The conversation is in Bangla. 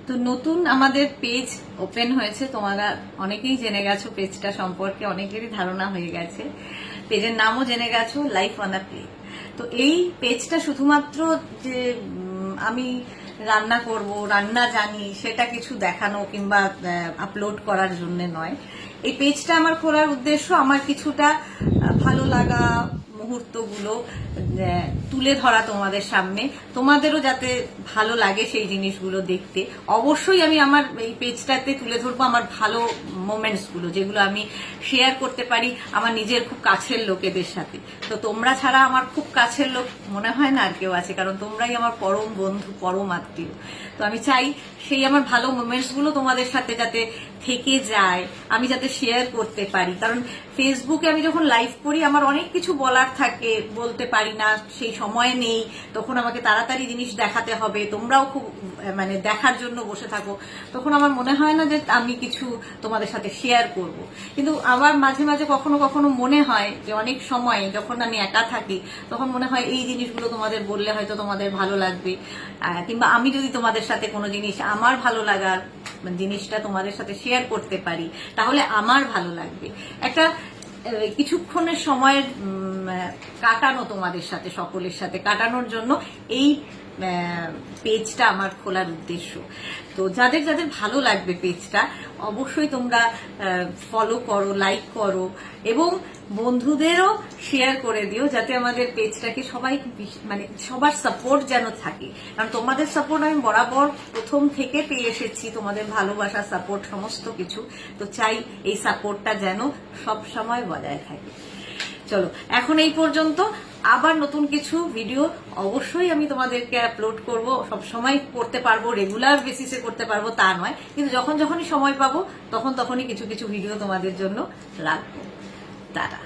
তো নতুন আমাদের পেজ ওপেন হয়েছে, তোমরা অনেকেই জেনে গেছো পেজটা সম্পর্কে, অনেকেরই ধারণা হয়ে গেছে, পেজের নামও জেনে গেছো, লাইফ অন আ প্লেট। তো এই পেজটা শুধুমাত্র যে আমি রান্না করব, রান্না জানি সেটা কিছু দেখানো কিংবা আপলোড করার জন্য নয়। এই পেজটা আমার খোলার উদ্দেশ্য আমার কিছুটা ভালো লাগা মুহূর্তগুলো তুলে ধরা তোমাদের সামনে, তোমাদেরও যাতে ভালো লাগে সেই জিনিসগুলো দেখতে। অবশ্যই আমি আমার এই পেজটাতে তুলে ধরবো আমার ভালো মোমেন্টসগুলো, যেগুলো আমি শেয়ার করতে পারি আমার নিজের খুব কাছের লোকেদের সাথে। তো তোমরা ছাড়া আমার খুব কাছের লোক মনে হয় না আর কেউ আছে, কারণ তোমরাই আমার পরম বন্ধু, পরম আত্মীয়। তো আমি চাই সেই আমার ভালো মোমেন্টসগুলো তোমাদের সাথে যাতে থেকে যায়, আমি যাতে শেয়ার করতে পারি। কারণ ফেসবুকে আমি যখন লাইভ করি আমার অনেক কিছু বলার থাকে, বলতে পারি না, সেই সময় নেই, তখন আমাকে তাড়াতাড়ি জিনিস দেখাতে হবে, তোমরাও খুব দেখার জন্য বসে থাকো, তখন আমার মনে হয় না যে আমি কিছু তোমাদের সাথে শেয়ার করব। কিন্তু আমার মাঝে মাঝে কখনো কখনো মনে হয় যে অনেক সময় যখন আমি একা থাকি তখন মনে হয় এই জিনিসগুলো তোমাদের বললে হয়তো তোমাদের ভালো লাগবে, কিংবা আমি যদি তোমাদের সাথে কোনো জিনিস আমার ভালো লাগার জিনিসটা তোমাদের সাথে শেয়ার করতে পারি তাহলে আমার ভালো লাগবে। একটা কিছুক্ষণের সময়ের কাটানো তোমাদের সাথে, সকলের সাথে কাটানোর জন্য এই পেজটা আমার খোলার উদ্দেশ্য। তো যাদের যাদের ভালো লাগবে পেজটা অবশ্যই তোমরা ফলো করো, লাইক করো এবং বন্ধুদেরও শেয়ার করে দিও, যাতে আমাদের পেজটাকে সবাই সবার সাপোর্ট যেন থাকে। কারণ তোমাদের সাপোর্ট আমি বরাবর প্রথম থেকে পেয়ে এসেছি, তোমাদের ভালোবাসা, সাপোর্ট, সমস্ত কিছু। তো চাই এই সাপোর্টটা যেন সব সময় বজায় থাকে। চলো এখন এই পর্যন্ত, আবার নতুন কিছু ভিডিও অবশ্যই আমি তোমাদেরকে আপলোড করব। সব সময় করতে পারবো, রেগুলার বেসিসে করতে পারবো তা নয়, কিন্তু যখনই সময় পাবো তখনই কিছু কিছু ভিডিও তোমাদের জন্য রাখবো। টাটা।